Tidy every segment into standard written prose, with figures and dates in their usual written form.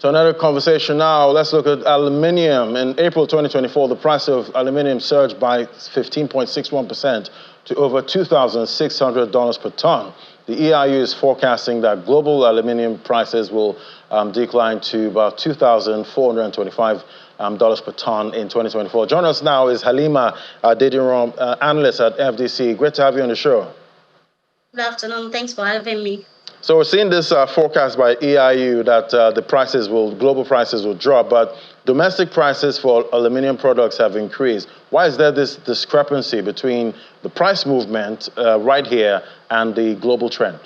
So another conversation now. Let's look at aluminium. In April 2024, the price of aluminium surged by 15.61% to over $2,600 per ton. The EIU is forecasting that global aluminium prices will decline to about $2,425 per ton in 2024. Joining us now is Halima Dedirom, analyst at FDC. Great to have you on the show. Good afternoon. Thanks for having me. So we're seeing this forecast by EIU that global prices will drop, but domestic prices for aluminium products have increased. Why is there this discrepancy between the price movement right here and the global trend?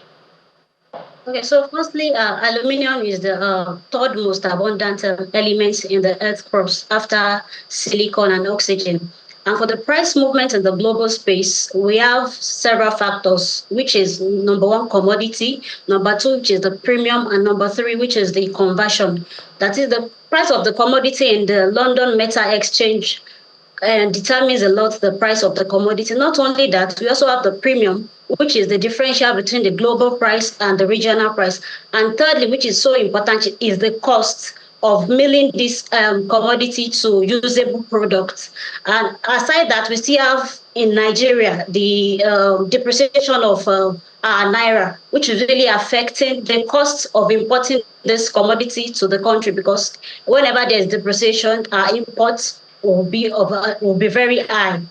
Okay, so firstly, aluminium is the third most abundant element in the earth crust after silicon and oxygen. And for the price movement in the global space, we have several factors, which is number one, commodity, number two, which is the premium, and number three, which is the conversion. That is the price of the commodity in the London Metal Exchange determines a lot the price of the commodity. Not only that, we also have the premium, which is the differential between the global price and the regional price. And thirdly, which is so important, is the cost of milling this commodity to usable products. And aside that, we still have in Nigeria the depreciation of our naira, which is really affecting the cost of importing this commodity to the country, because whenever there's depreciation, our imports will be very high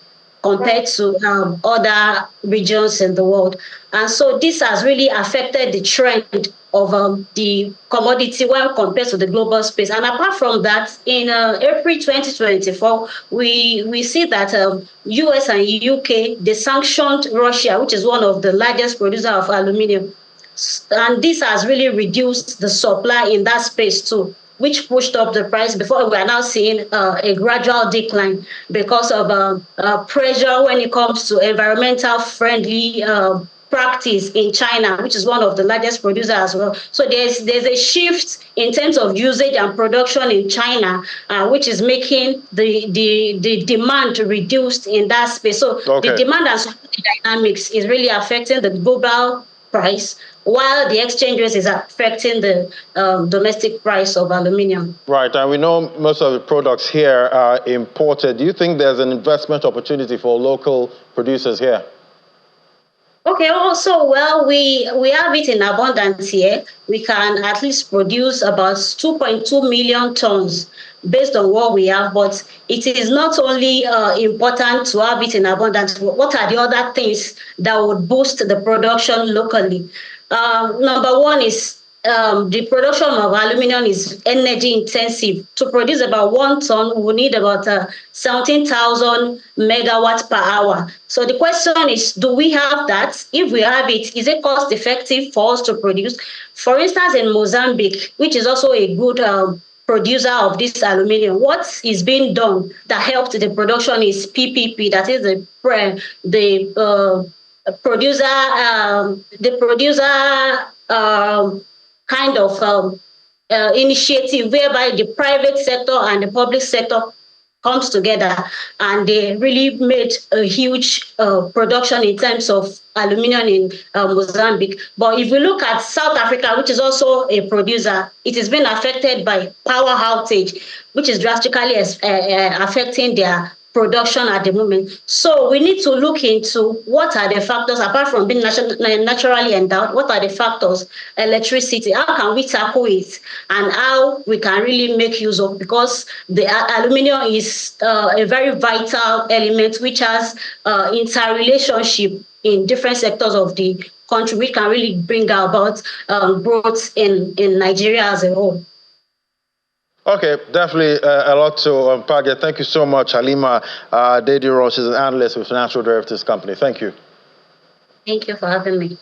compared to other regions in the world. And so this has really affected the trend of the commodity when compared to the global space. And apart from that, in April 2024, we see that US and UK, they sanctioned Russia, which is one of the largest producers of aluminium. And this has really reduced the supply in that space too, which pushed up the price before we are now seeing a gradual decline because of pressure when it comes to environmental friendly practice in China, which is one of the largest producers as well. So there's a shift in terms of usage and production in China, which is making the demand reduced in that space. So the demand and supply dynamics is really affecting the global price, while the exchange rate is affecting the domestic price of aluminium. Right, and we know most of the products here are imported. Do you think there's an investment opportunity for local producers here? Okay, also, well, we have it in abundance here. We can at least produce about 2.2 million tons based on what we have, but it is not only important to have it in abundance. What are the other things that would boost the production locally? Number one is the production of aluminium is energy intensive. To produce about 1 ton, we need about 17,000 megawatts per hour. So the question is, do we have that? If we have it, is it cost effective for us to produce? For instance, in Mozambique, which is also a good producer of this aluminium, what is being done that helped the production is PPP, that is the producer kind of initiative whereby the private sector and the public sector comes together, and they really made a huge production in terms of aluminium in Mozambique. But if we look at South Africa, which is also a producer, it has been affected by power outage, which is drastically affecting their production at the moment. So we need to look into what are the factors, apart from being naturally endowed, what are the factors? Electricity, how can we tackle it, and how we can really make use of, because the aluminium is a very vital element which has interrelationship in different sectors of the country, which can really bring about growth in Nigeria as a whole. Okay, definitely a lot to unpack. Thank you so much, Halima Dedirom. She's an analyst with Financial Derivatives Company. Thank you. Thank you for having me.